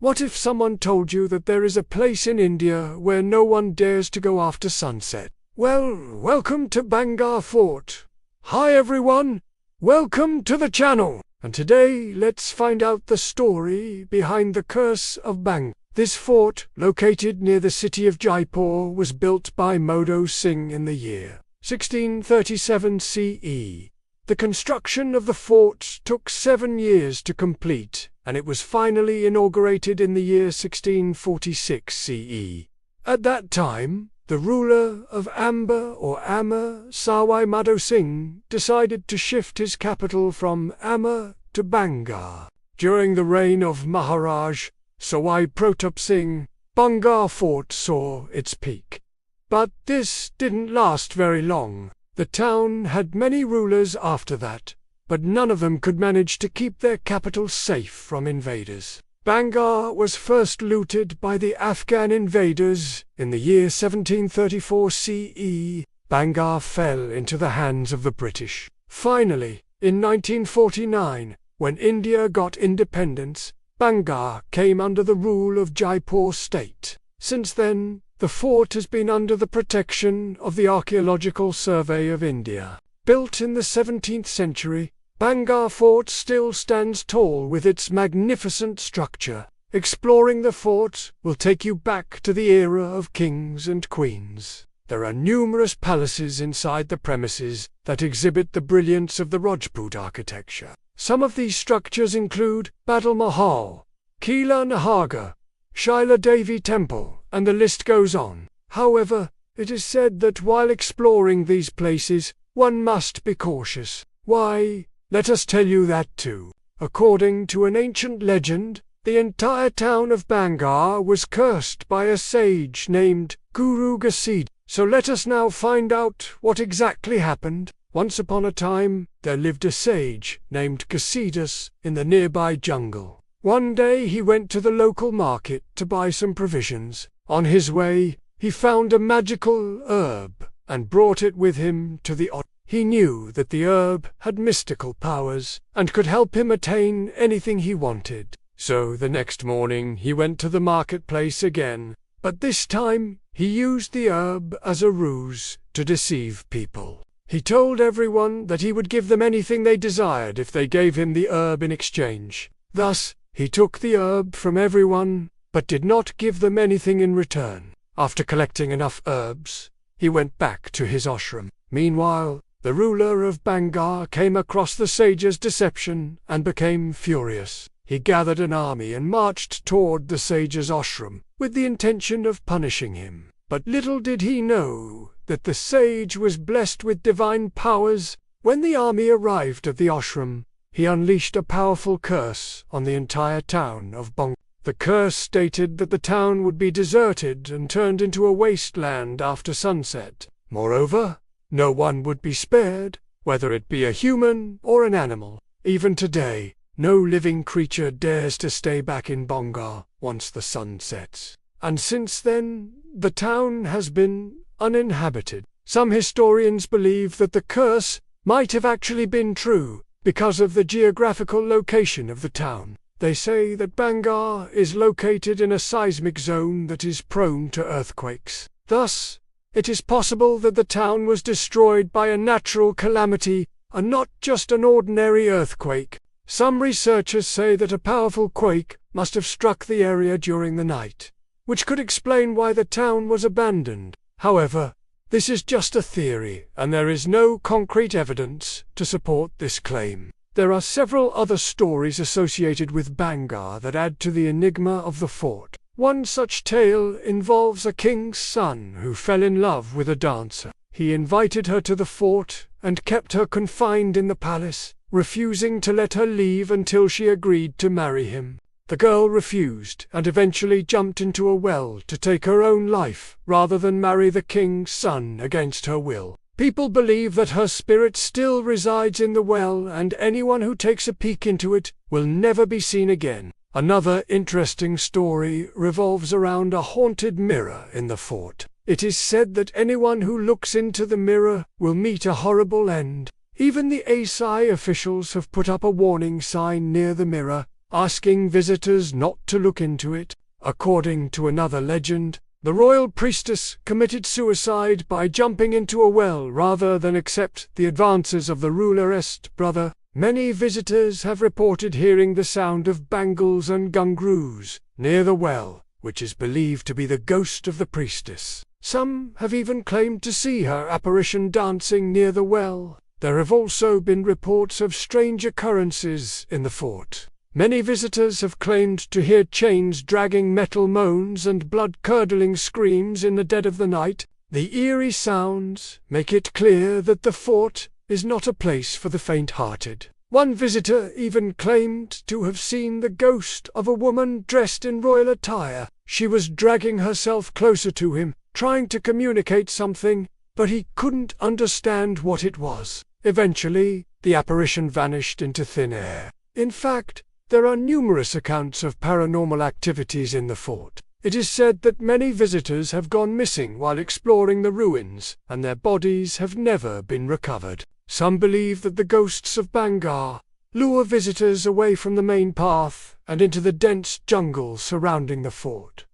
What if someone told you that there is a place in India where no one dares to go after sunset? Well, welcome to Bhangarh Fort. Hi everyone, welcome to the channel. And today let's find out the story behind the curse of Bhangarh. This fort, located near the city of Jaipur, was built by Modo Singh in the year 1637 CE. The construction of the fort took 7 years to complete, and it was finally inaugurated in the year 1646 CE. At that time, the ruler of Amber or Ammer, Sawai Madho Singh, decided to shift his capital from Ammer to Bhangarh. During the reign of Maharaj Sawai Pratap Singh, Bhangarh Fort saw its peak. But this didn't last very long. The town had many rulers after that, but none of them could manage to keep their capital safe from invaders. Bhangarh was first looted by the Afghan invaders in the year 1734 CE. Bhangarh fell into the hands of the British. Finally, in 1949, when India got independence, Bhangarh came under the rule of Jaipur state. Since then, the fort has been under the protection of the Archaeological Survey of India. Built in the 17th century, Bhangarh Fort still stands tall with its magnificent structure. Exploring the fort will take you back to the era of kings and queens. There are numerous palaces inside the premises that exhibit the brilliance of the Rajput architecture. Some of these structures include Badal Mahal, Kila Nahagar, Shaila Devi Temple, and the list goes on. However, it is said that while exploring these places, one must be cautious. Why, let us tell you that too. According to an ancient legend, the entire town of Bhangarh was cursed by a sage named Guru Ghasida. So let us now find out what exactly happened. Once upon a time, there lived a sage named Ghasidas in the nearby jungle. One day he went to the local market to buy some provisions. On his way, he found a magical herb and brought it with him to the ashram. He knew that the herb had mystical powers and could help him attain anything he wanted. So the next morning he went to the marketplace again, but this time he used the herb as a ruse to deceive people. He told everyone that he would give them anything they desired if they gave him the herb in exchange. Thus, he took the herb from everyone, but did not give them anything in return. After collecting enough herbs, he went back to his ashram. Meanwhile, the ruler of Bhangarh came across the sage's deception and became furious. He gathered an army and marched toward the sage's ashram with the intention of punishing him. But little did he know that the sage was blessed with divine powers. When the army arrived at the ashram, he unleashed a powerful curse on the entire town of Bhangarh. The curse stated that the town would be deserted and turned into a wasteland after sunset. Moreover, no one would be spared, whether it be a human or an animal. Even today, no living creature dares to stay back in Bhangarh once the sun sets. And since then, the town has been uninhabited. Some historians believe that the curse might have actually been true because of the geographical location of the town. They say that Bhangarh is located in a seismic zone that is prone to earthquakes. Thus, it is possible that the town was destroyed by a natural calamity and not just an ordinary earthquake. Some researchers say that a powerful quake must have struck the area during the night, which could explain why the town was abandoned. However, this is just a theory, and there is no concrete evidence to support this claim. There are several other stories associated with Bhangarh that add to the enigma of the fort. One such tale involves a king's son who fell in love with a dancer. He invited her to the fort and kept her confined in the palace, refusing to let her leave until she agreed to marry him. The girl refused and eventually jumped into a well to take her own life rather than marry the king's son against her will. People believe that her spirit still resides in the well, and anyone who takes a peek into it will never be seen again. Another interesting story revolves around a haunted mirror in the fort. It is said that anyone who looks into the mirror will meet a horrible end. Even the ASI officials have put up a warning sign near the mirror, asking visitors not to look into it. According to another legend, the royal priestess committed suicide by jumping into a well rather than accept the advances of the ruler's brother. Many visitors have reported hearing the sound of bangles and gungroos near the well, which is believed to be the ghost of the priestess. Some have even claimed to see her apparition dancing near the well. There have also been reports of strange occurrences in the fort. Many visitors have claimed to hear chains dragging, metal moans and blood-curdling screams in the dead of the night. The eerie sounds make it clear that the fort is not a place for the faint-hearted. One visitor even claimed to have seen the ghost of a woman dressed in royal attire. She was dragging herself closer to him, trying to communicate something, but he couldn't understand what it was. Eventually, the apparition vanished into thin air. In fact, there are numerous accounts of paranormal activities in the fort. It is said that many visitors have gone missing while exploring the ruins, and their bodies have never been recovered. Some believe that the ghosts of Bhangarh lure visitors away from the main path and into the dense jungle surrounding the fort.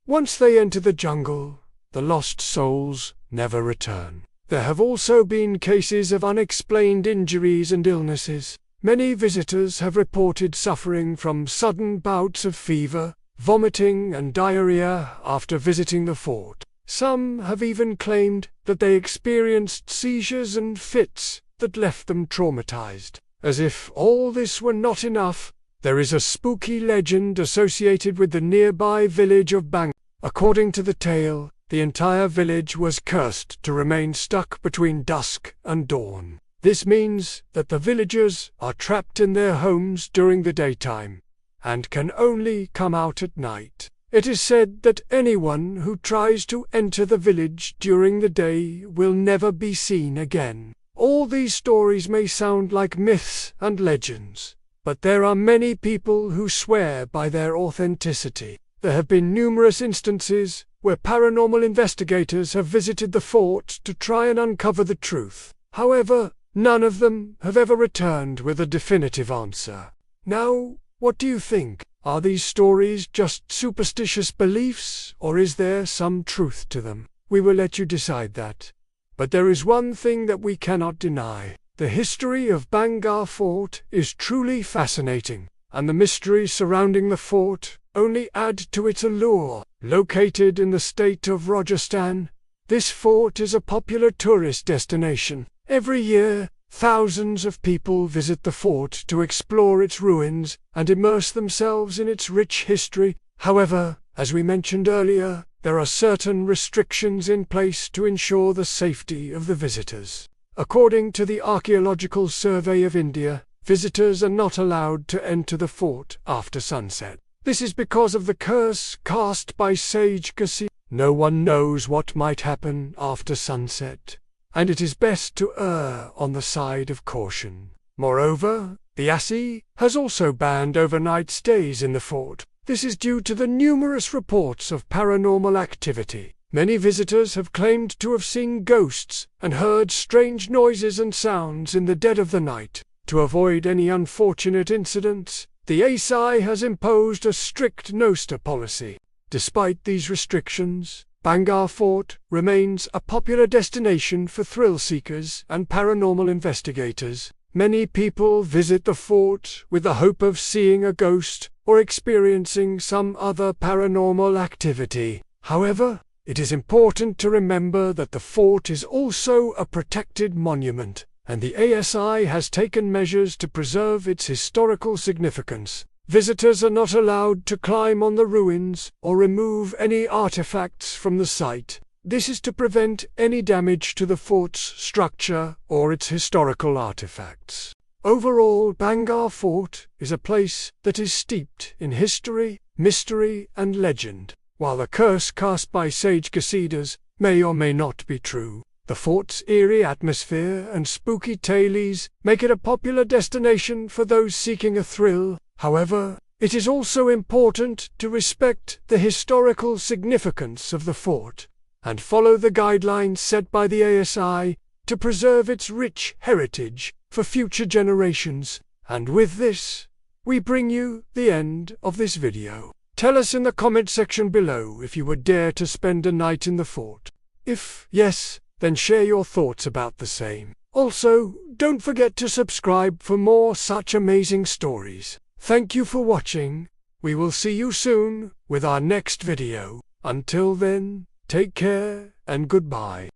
Once they enter the jungle, the lost souls never return. There have also been cases of unexplained injuries and illnesses. Many visitors have reported suffering from sudden bouts of fever, vomiting and diarrhea after visiting the fort. Some have even claimed that they experienced seizures and fits that left them traumatized. As if all this were not enough, there is a spooky legend associated with the nearby village of Bhangarh. According to the tale, the entire village was cursed to remain stuck between dusk and dawn. This means that the villagers are trapped in their homes during the daytime and can only come out at night. It is said that anyone who tries to enter the village during the day will never be seen again. All these stories may sound like myths and legends, but there are many people who swear by their authenticity. There have been numerous instances where paranormal investigators have visited the fort to try and uncover the truth. However, none of them have ever returned with a definitive answer. Now, what do you think? Are these stories just superstitious beliefs, or is there some truth to them? We will let you decide that. But there is one thing that we cannot deny. The history of Bhangarh Fort is truly fascinating, and the mysteries surrounding the fort only add to its allure. Located in the state of Rajasthan, this fort is a popular tourist destination. Every year, thousands of people visit the fort to explore its ruins and immerse themselves in its rich history. However, as we mentioned earlier, there are certain restrictions in place to ensure the safety of the visitors. According to the Archaeological Survey of India, visitors are not allowed to enter the fort after sunset. This is because of the curse cast by sage Kasi. No one knows what might happen after sunset, and it is best to err on the side of caution. Moreover, the ASI has also banned overnight stays in the fort. This is due to the numerous reports of paranormal activity. Many visitors have claimed to have seen ghosts and heard strange noises and sounds in the dead of the night. To avoid any unfortunate incidents, the ASI has imposed a strict no-stay policy. Despite these restrictions, Bhangarh Fort remains a popular destination for thrill-seekers and paranormal investigators. Many people visit the fort with the hope of seeing a ghost or experiencing some other paranormal activity. However, it is important to remember that the fort is also a protected monument, and the ASI has taken measures to preserve its historical significance. Visitors are not allowed to climb on the ruins or remove any artifacts from the site. This is to prevent any damage to the fort's structure or its historical artifacts. Overall, Bhangarh Fort is a place that is steeped in history, mystery, and legend. While the curse cast by sage Casidas may or may not be true, the fort's eerie atmosphere and spooky tales make it a popular destination for those seeking a thrill. However, it is also important to respect the historical significance of the fort and follow the guidelines set by the ASI to preserve its rich heritage for future generations. And with this, we bring you the end of this video. Tell us in the comment section below if you would dare to spend a night in the fort. If yes, then share your thoughts about the same. Also, don't forget to subscribe for more such amazing stories. Thank you for watching. We will see you soon with our next video. Until then, take care and goodbye.